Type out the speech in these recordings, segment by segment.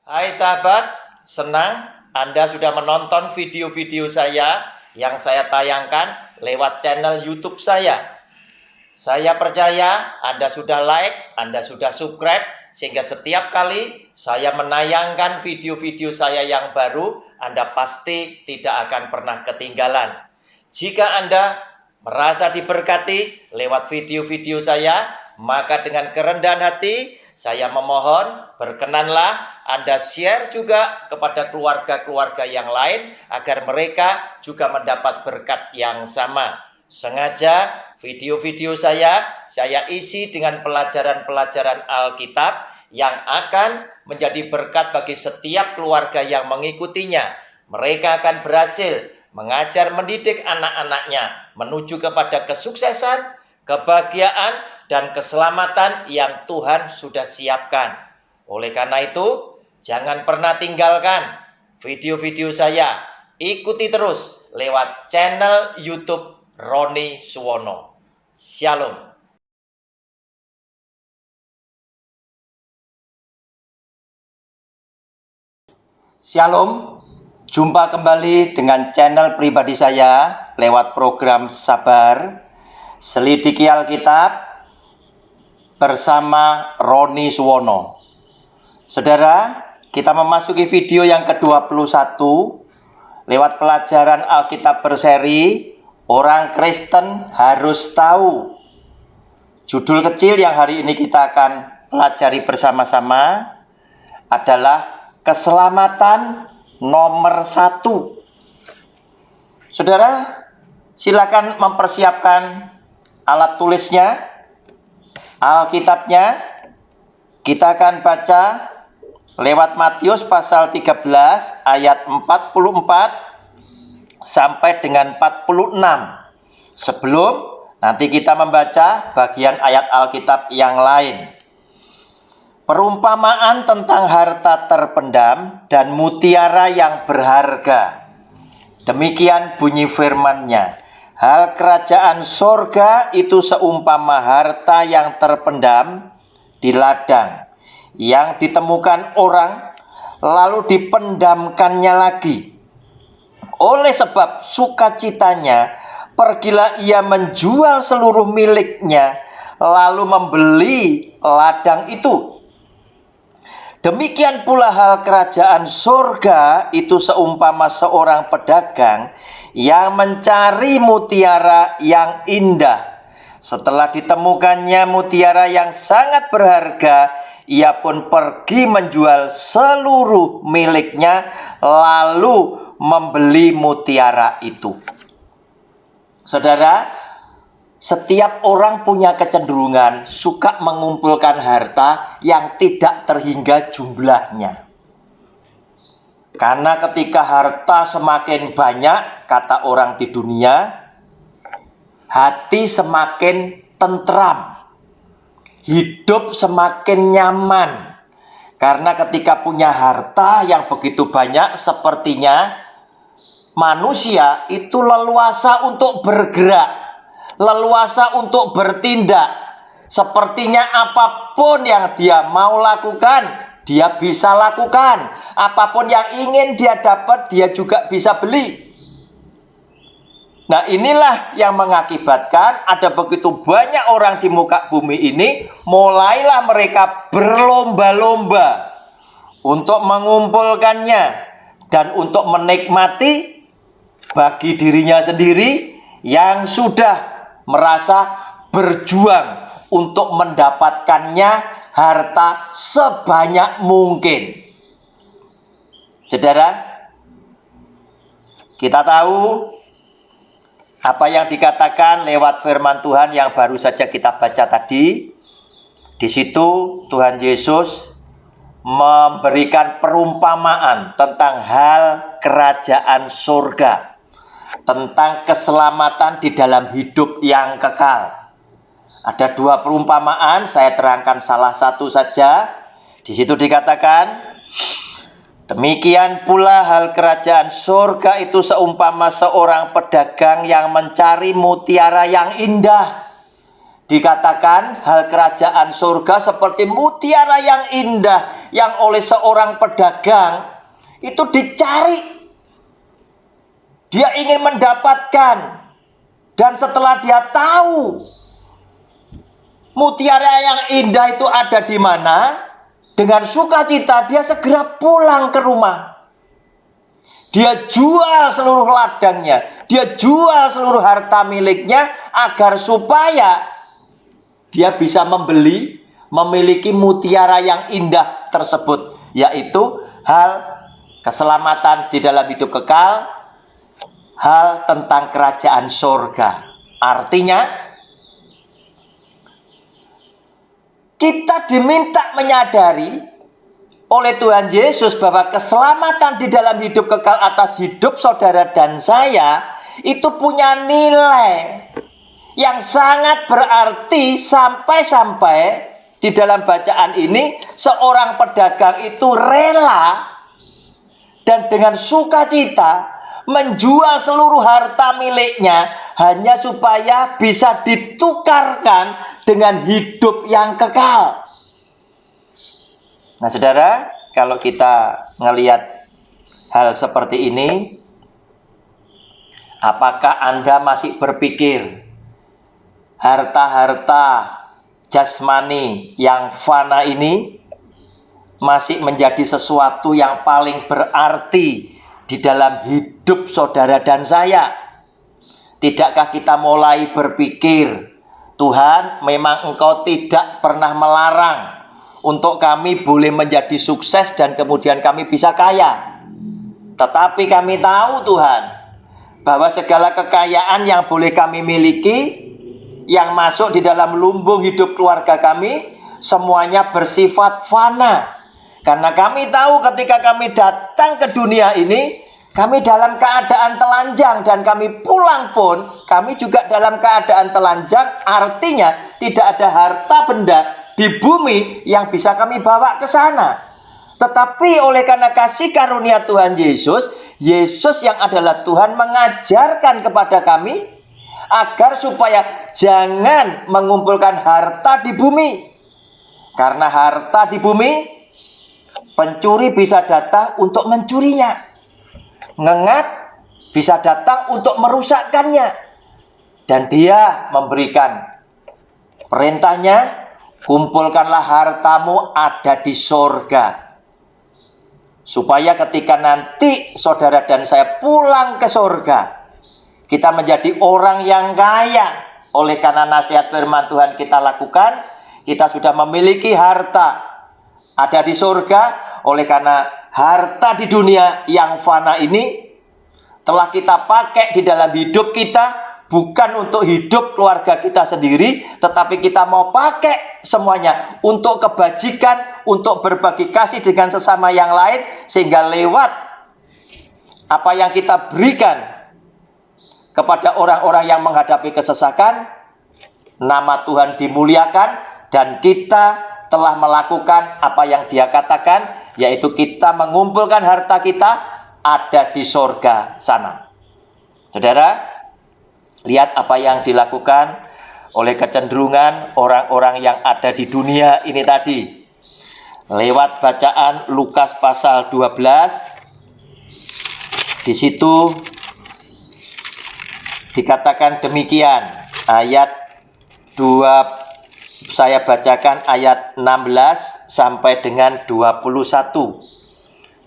Hai sahabat, senang Anda sudah menonton video-video saya yang saya tayangkan lewat channel YouTube saya. Saya percaya Anda sudah like, Anda sudah subscribe, sehingga setiap kali saya menayangkan video-video saya yang baru, Anda pasti tidak akan pernah ketinggalan. Jika Anda merasa diberkati lewat video-video saya, maka dengan kerendahan hati saya memohon berkenanlah Anda share juga kepada keluarga-keluarga yang lain agar mereka juga mendapat berkat yang sama. Sengaja video-video saya isi dengan pelajaran-pelajaran Alkitab yang akan menjadi berkat bagi setiap keluarga yang mengikutinya. Mereka akan berhasil mengajar mendidik anak-anaknya menuju kepada kesuksesan, kebahagiaan, dan keselamatan yang Tuhan sudah siapkan. Oleh karena itu, jangan pernah tinggalkan video-video saya. Ikuti terus lewat channel YouTube Roni Suwono. Shalom. Shalom. Jumpa kembali dengan channel pribadi saya lewat program Sabar Selidiki Alkitab bersama Roni Suwono. Saudara, kita memasuki video yang ke-21 lewat pelajaran Alkitab berseri Orang Kristen Harus Tahu. Judul kecil yang hari ini kita akan pelajari bersama-sama adalah keselamatan nomor 1. Saudara, silakan mempersiapkan alat tulisnya, Alkitabnya. Kita akan baca lewat Matius pasal 13 ayat 44 sampai dengan 46. Sebelum nanti kita membaca bagian ayat Alkitab yang lain. Perumpamaan tentang harta terpendam dan mutiara yang berharga. Demikian bunyi firman-Nya. Hal kerajaan sorga itu seumpama harta yang terpendam di ladang, yang ditemukan orang, lalu dipendamkannya lagi. Oleh sebab sukacitanya, pergilah ia menjual seluruh miliknya, lalu membeli ladang itu. Demikian pula hal kerajaan surga itu seumpama seorang pedagang yang mencari mutiara yang indah. Setelah ditemukannya mutiara yang sangat berharga, ia pun pergi menjual seluruh miliknya lalu membeli mutiara itu. Saudara, setiap orang punya kecenderungan suka mengumpulkan harta yang tidak terhingga jumlahnya. Karena ketika harta semakin banyak, kata orang di dunia, hati semakin tentram, hidup semakin nyaman. Karena ketika punya harta yang begitu banyak, sepertinya manusia itu leluasa untuk bergerak, leluasa untuk bertindak. Sepertinya apapun yang dia mau lakukan, dia bisa lakukan. Apapun yang ingin dia dapat, dia juga bisa beli. Nah, inilah yang mengakibatkan ada begitu banyak orang di muka bumi ini, mulailah mereka berlomba-lomba untuk mengumpulkannya dan untuk menikmati bagi dirinya sendiri yang sudah merasa berjuang untuk mendapatkannya harta sebanyak mungkin. Saudara, kita tahu apa yang dikatakan lewat firman Tuhan yang baru saja kita baca tadi. Di situ Tuhan Yesus memberikan perumpamaan tentang hal kerajaan surga, tentang keselamatan di dalam hidup yang kekal. Ada 2 perumpamaan, saya terangkan salah satu saja. Di situ dikatakan, demikian pula hal kerajaan surga itu seumpama seorang pedagang yang mencari mutiara yang indah. Dikatakan hal kerajaan surga seperti mutiara yang indah yang oleh seorang pedagang itu dicari. Dia ingin mendapatkan, dan setelah dia tahu mutiara yang indah itu ada di mana, dengan sukacita dia segera pulang ke rumah. Dia jual seluruh ladangnya, dia jual seluruh harta miliknya agar supaya dia bisa memiliki mutiara yang indah tersebut, yaitu hal keselamatan di dalam hidup kekal, hal tentang kerajaan surga. Artinya, kita diminta menyadari oleh Tuhan Yesus bahwa keselamatan di dalam hidup kekal atas hidup saudara dan saya itu punya nilai yang sangat berarti, sampai-sampai di dalam bacaan ini seorang pedagang itu rela dan dengan sukacita menjual seluruh harta miliknya hanya supaya bisa ditukarkan dengan hidup yang kekal. Nah, saudara, kalau kita ngelihat hal seperti ini, apakah Anda masih berpikir harta-harta jasmani yang fana ini masih menjadi sesuatu yang paling berarti di dalam hidup saudara dan saya? Tidakkah kita mulai berpikir, Tuhan, memang Engkau tidak pernah melarang untuk kami boleh menjadi sukses dan kemudian kami bisa kaya. Tetapi kami tahu, Tuhan, bahwa segala kekayaan yang boleh kami miliki, yang masuk di dalam lumbung hidup keluarga kami, semuanya bersifat fana. Karena kami tahu ketika kami datang ke dunia ini, kami dalam keadaan telanjang, dan kami pulang pun kami juga dalam keadaan telanjang. Artinya tidak ada harta benda di bumi yang bisa kami bawa ke sana. Tetapi oleh karena kasih karunia Tuhan Yesus, Yesus yang adalah Tuhan mengajarkan kepada kami agar supaya jangan mengumpulkan harta di bumi. Karena harta di bumi, pencuri bisa datang untuk mencurinya, ngengat bisa datang untuk merusakkannya. Dan dia memberikan perintahnya, kumpulkanlah hartamu ada di sorga, supaya ketika nanti saudara dan saya pulang ke sorga, kita menjadi orang yang kaya. Oleh karena nasihat firman Tuhan kita lakukan, kita sudah memiliki harta ada di surga. Oleh karena harta di dunia yang fana ini telah kita pakai di dalam hidup kita, bukan untuk hidup keluarga kita sendiri, tetapi kita mau pakai semuanya untuk kebajikan, untuk berbagi kasih dengan sesama yang lain, sehingga lewat apa yang kita berikan kepada orang-orang yang menghadapi kesesakan, nama Tuhan dimuliakan, dan kita telah melakukan apa yang Dia katakan, yaitu kita mengumpulkan harta kita ada di sorga sana. Saudara, lihat apa yang dilakukan oleh kecenderungan orang-orang yang ada di dunia ini tadi. Lewat bacaan Lukas pasal 12, di situ dikatakan demikian, ayat 2, saya bacakan ayat 16 sampai dengan 21.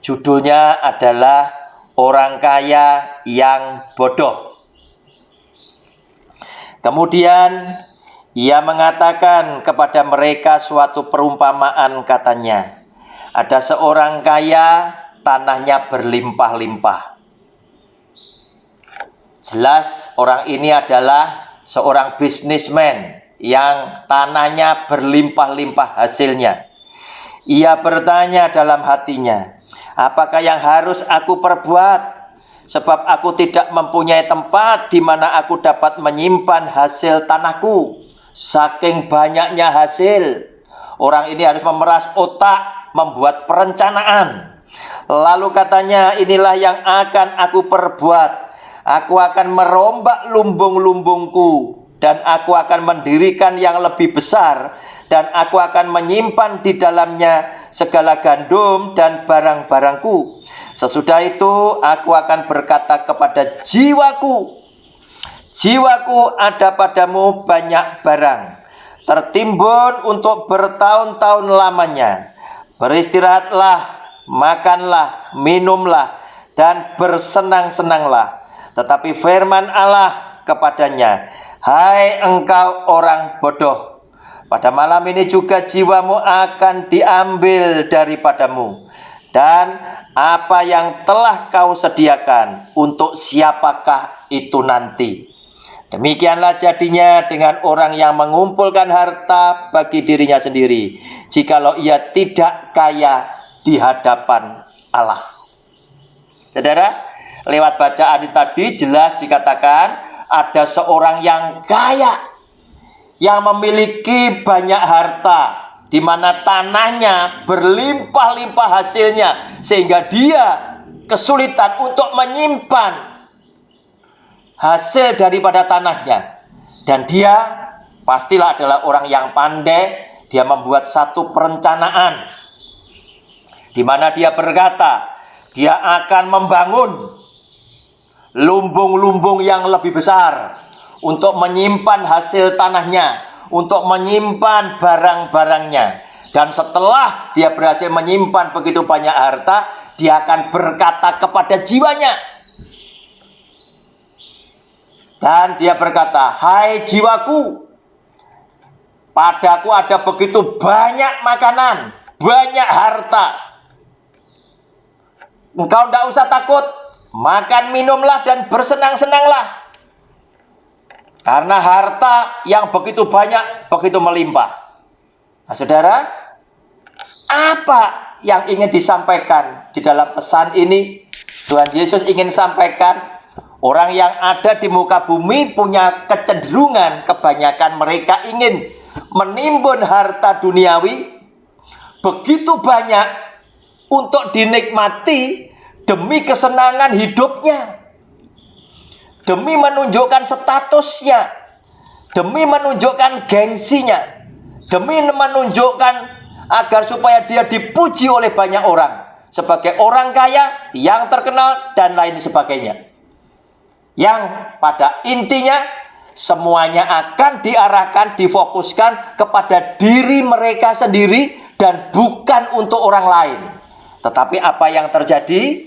Judulnya adalah Orang Kaya yang Bodoh. Kemudian ia mengatakan kepada mereka suatu perumpamaan, katanya, ada seorang kaya, tanahnya berlimpah-limpah. Jelas orang ini adalah seorang bisnismen yang tanahnya berlimpah-limpah hasilnya. Ia bertanya dalam hatinya, apakah yang harus aku perbuat? Sebab aku tidak mempunyai tempat di mana aku dapat menyimpan hasil tanahku. Saking banyaknya hasil, orang ini harus memeras otak, membuat perencanaan. Lalu katanya, inilah yang akan aku perbuat. Aku akan merombak lumbung-lumbungku dan aku akan mendirikan yang lebih besar, dan aku akan menyimpan di dalamnya segala gandum dan barang-barangku. Sesudah itu aku akan berkata kepada jiwaku, jiwaku, ada padamu banyak barang, tertimbun untuk bertahun-tahun lamanya. Beristirahatlah, makanlah, minumlah, dan bersenang-senanglah. Tetapi firman Allah kepadanya, hai engkau orang bodoh, pada malam ini juga jiwamu akan diambil daripadamu, dan apa yang telah kau sediakan, untuk siapakah itu nanti? Demikianlah jadinya dengan orang yang mengumpulkan harta bagi dirinya sendiri, jikalau ia tidak kaya di hadapan Allah. Saudara, lewat bacaan tadi jelas dikatakan ada seorang yang kaya, yang memiliki banyak harta, di mana tanahnya berlimpah-limpah hasilnya, sehingga dia kesulitan untuk menyimpan hasil daripada tanahnya. Dan dia pastilah adalah orang yang pandai. Dia membuat satu perencanaan, di mana dia berkata, dia akan membangun lumbung-lumbung yang lebih besar untuk menyimpan hasil tanahnya, untuk menyimpan barang-barangnya. Dan setelah dia berhasil menyimpan begitu banyak harta, dia akan berkata kepada jiwanya, dan dia berkata, hai jiwaku, padaku ada begitu banyak makanan, banyak harta. Engkau tidak usah takut, makan, minumlah, dan bersenang-senanglah. Karena harta yang begitu banyak, begitu melimpah. Nah, saudara, apa yang ingin disampaikan di dalam pesan ini? Tuhan Yesus ingin sampaikan, orang yang ada di muka bumi punya kecenderungan, kebanyakan mereka ingin menimbun harta duniawi begitu banyak untuk dinikmati demi kesenangan hidupnya, demi menunjukkan statusnya, demi menunjukkan gengsinya, demi menunjukkan agar supaya dia dipuji oleh banyak orang sebagai orang kaya yang terkenal dan lain sebagainya. Yang pada intinya semuanya akan diarahkan, difokuskan kepada diri mereka sendiri dan bukan untuk orang lain. Tetapi apa yang terjadi?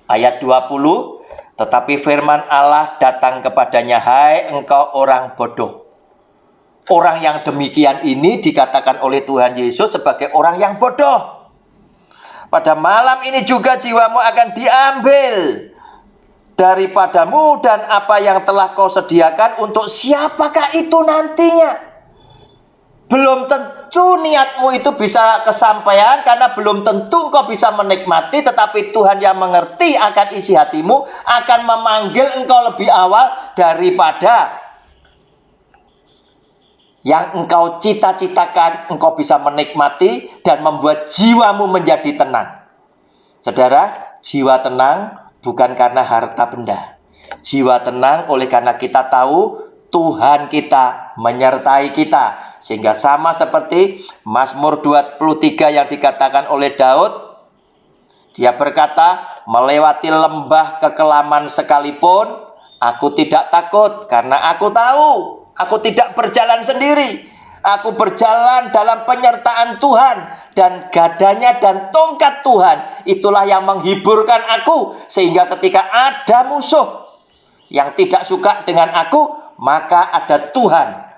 Ayat 20, tetapi firman Allah datang kepadanya, hai engkau orang bodoh. Orang yang demikian ini dikatakan oleh Tuhan Yesus sebagai orang yang bodoh. Pada malam ini juga jiwamu akan diambil daripadamu, dan apa yang telah kau sediakan, untuk siapakah itu nantinya? Belum tentu niatmu itu bisa kesampaian, karena belum tentu engkau bisa menikmati. Tetapi Tuhan yang mengerti akan isi hatimu akan memanggil engkau lebih awal daripada yang engkau cita-citakan. Engkau bisa menikmati dan membuat jiwamu menjadi tenang. Saudara, jiwa tenang bukan karena harta benda. Jiwa tenang oleh karena kita tahu Tuhan kita menyertai kita. Sehingga sama seperti Mazmur 23 yang dikatakan oleh Daud. Dia berkata, melewati lembah kekelaman sekalipun, aku tidak takut, karena aku tahu aku tidak berjalan sendiri. Aku berjalan dalam penyertaan Tuhan, dan gadanya dan tongkat Tuhan itulah yang menghiburkan aku. Sehingga ketika ada musuh yang tidak suka dengan aku, maka ada Tuhan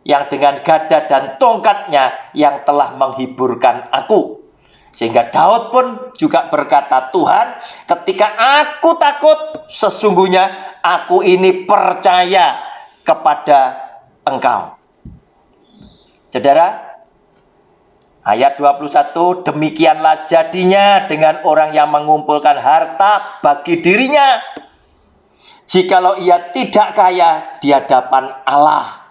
yang dengan gada dan tongkatnya yang telah menghiburkan aku. Sehingga Daud pun juga berkata, Tuhan, ketika aku takut, sesungguhnya aku ini percaya kepada Engkau. Saudara, ayat 21, demikianlah jadinya dengan orang yang mengumpulkan harta bagi dirinya, jikalau ia tidak kaya di hadapan Allah.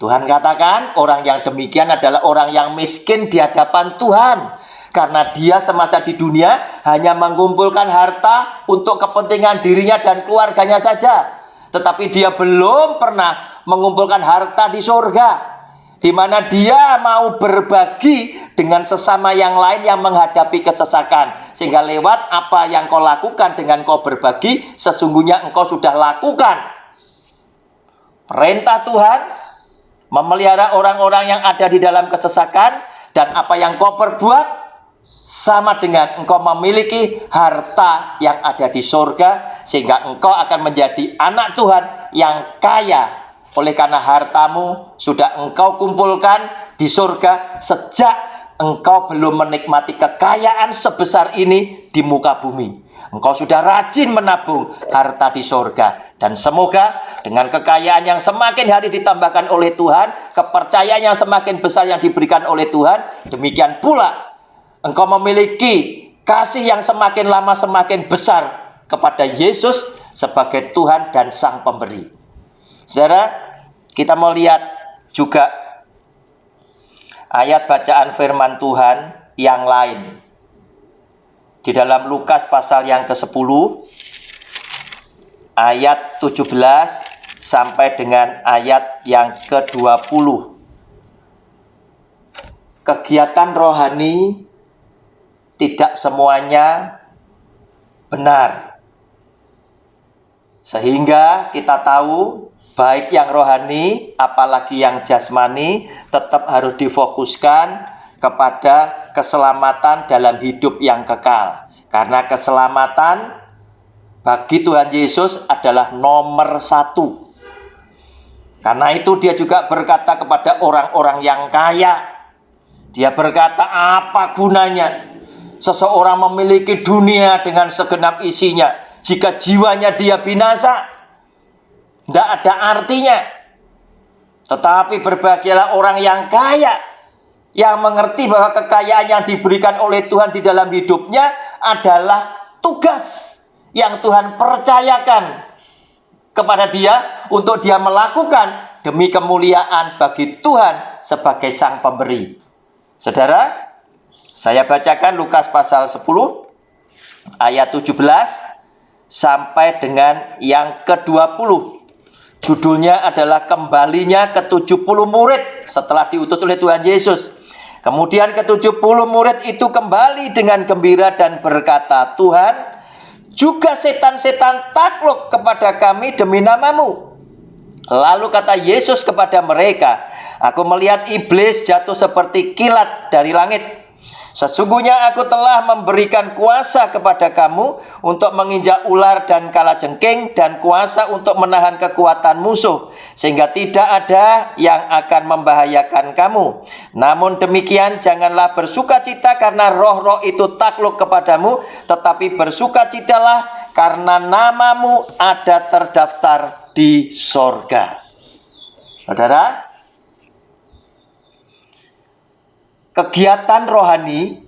Tuhan katakan orang yang demikian adalah orang yang miskin di hadapan Tuhan, karena dia semasa di dunia hanya mengumpulkan harta untuk kepentingan dirinya dan keluarganya saja. Tetapi dia belum pernah mengumpulkan harta di surga, di mana dia mau berbagi dengan sesama yang lain yang menghadapi kesesakan. Sehingga lewat apa yang kau lakukan dengan kau berbagi, sesungguhnya engkau sudah lakukan perintah Tuhan, memelihara orang-orang yang ada di dalam kesesakan. Dan apa yang kau perbuat sama dengan engkau memiliki harta yang ada di surga, sehingga engkau akan menjadi anak Tuhan yang kaya. Oleh karena hartamu sudah engkau kumpulkan di surga sejak engkau belum menikmati kekayaan sebesar ini di muka bumi. Engkau sudah rajin menabung harta di surga. Dan semoga dengan kekayaan yang semakin hari ditambahkan oleh Tuhan, kepercayaan yang semakin besar yang diberikan oleh Tuhan, demikian pula engkau memiliki kasih yang semakin lama semakin besar kepada Yesus sebagai Tuhan dan Sang Pemberi. Saudara, kita mau lihat juga ayat bacaan firman Tuhan yang lain. Di dalam Lukas pasal yang ke-10, ayat 17 sampai dengan ayat yang ke-20. Kegiatan rohani tidak semuanya benar. Sehingga kita tahu baik yang rohani, apalagi yang jasmani, tetap harus difokuskan kepada keselamatan dalam hidup yang kekal. Karena keselamatan bagi Tuhan Yesus adalah nomor 1. Karena itu dia juga berkata kepada orang-orang yang kaya. Dia berkata, apa gunanya seseorang memiliki dunia dengan segenap isinya, jika jiwanya dia binasa? Tidak ada artinya. Tetapi berbahagialah orang yang kaya, yang mengerti bahwa kekayaan yang diberikan oleh Tuhan di dalam hidupnya adalah tugas yang Tuhan percayakan kepada dia untuk dia melakukan demi kemuliaan bagi Tuhan sebagai Sang Pemberi. Saudara, saya bacakan Lukas pasal 10 ayat 17 sampai dengan yang ke-20. Judulnya adalah kembalinya ke-70 murid setelah diutus oleh Tuhan Yesus. Kemudian ke-70 murid itu kembali dengan gembira dan berkata, Tuhan, juga setan-setan takluk kepada kami demi namamu. Lalu kata Yesus kepada mereka, aku melihat iblis jatuh seperti kilat dari langit. Sesungguhnya aku telah memberikan kuasa kepada kamu untuk menginjak ular dan kalajengking, dan kuasa untuk menahan kekuatan musuh, sehingga tidak ada yang akan membahayakan kamu. Namun demikian janganlah bersukacita karena roh-roh itu takluk kepadamu, tetapi bersukacitalah karena namamu ada terdaftar di sorga. Saudara, kegiatan rohani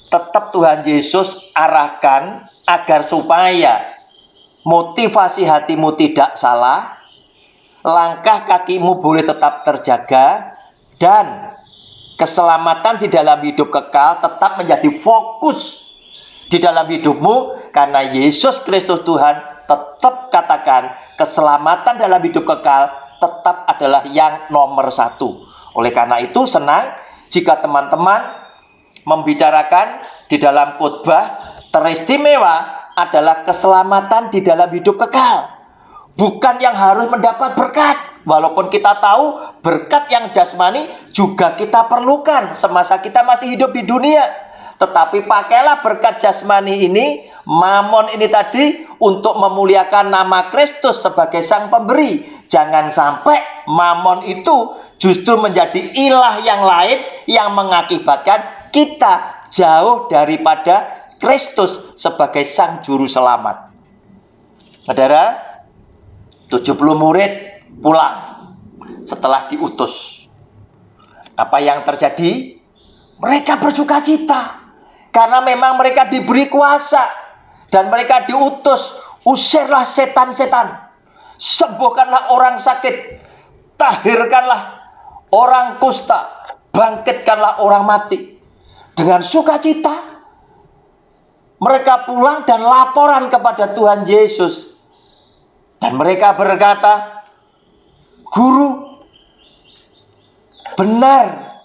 tetap Tuhan Yesus arahkan agar supaya motivasi hatimu tidak salah, langkah kakimu boleh tetap terjaga, dan keselamatan di dalam hidup kekal tetap menjadi fokus di dalam hidupmu. Karena Yesus Kristus Tuhan tetap katakan keselamatan dalam hidup kekal tetap adalah yang nomor 1. Oleh karena itu senang jika teman-teman membicarakan di dalam khotbah teristimewa adalah keselamatan di dalam hidup kekal. Bukan yang harus mendapat berkat. Walaupun kita tahu berkat yang jasmani juga kita perlukan semasa kita masih hidup di dunia. Tetapi pakailah berkat jasmani ini, mamon ini tadi, untuk memuliakan nama Kristus sebagai Sang Pemberi. Jangan sampai mamon itu justru menjadi ilah yang lain yang mengakibatkan kita jauh daripada Kristus sebagai Sang Juru Selamat. Saudara, 70 murid pulang setelah diutus. Apa yang terjadi? Mereka bersukacita karena memang mereka diberi kuasa dan mereka diutus. Usirlah setan-setan, sembuhkanlah orang sakit, tahirkanlah orang kusta, bangkitkanlah orang mati. Dengan sukacita mereka pulang dan laporan kepada Tuhan Yesus. Dan mereka berkata, guru, benar,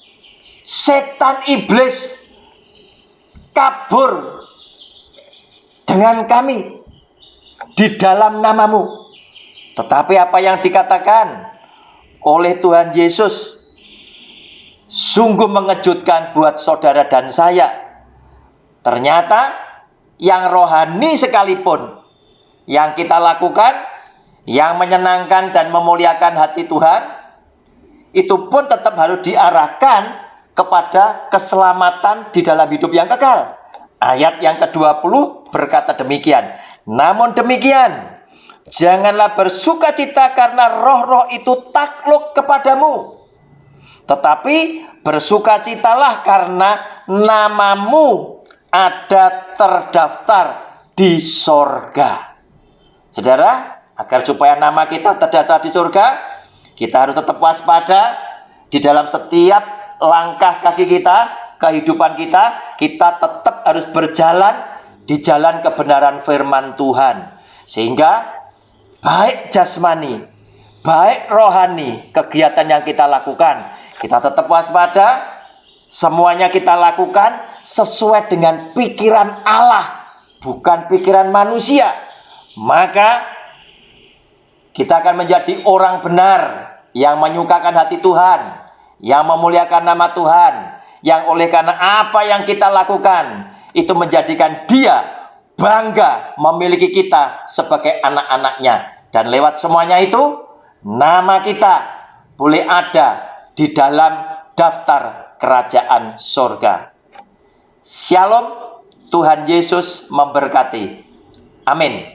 setan iblis kabur dengan kami di dalam namamu. Tetapi apa yang dikatakan oleh Tuhan Yesus sungguh mengejutkan buat saudara dan saya. Ternyata yang rohani sekalipun yang kita lakukan, yang menyenangkan dan memuliakan hati Tuhan, itu pun tetap harus diarahkan kepada keselamatan di dalam hidup yang kekal. Ayat yang ke-20 berkata demikian. Namun demikian, janganlah bersukacita karena roh-roh itu takluk kepadamu, tetapi bersukacitalah karena namamu ada terdaftar di sorga. Saudara, agar supaya nama kita terdaftar di surga, kita harus tetap waspada di dalam setiap langkah kaki kita, kehidupan kita. Kita tetap harus berjalan di jalan kebenaran firman Tuhan, sehingga baik jasmani, baik rohani, kegiatan yang kita lakukan, kita tetap waspada. Semuanya kita lakukan sesuai dengan pikiran Allah, bukan pikiran manusia. Maka kita akan menjadi orang benar yang menyukakan hati Tuhan, yang memuliakan nama Tuhan, yang oleh karena apa yang kita lakukan itu menjadikan Dia bangga memiliki kita sebagai anak-anaknya. Dan lewat semuanya itu, nama kita boleh ada di dalam daftar kerajaan surga. Shalom, Tuhan Yesus memberkati. Amin.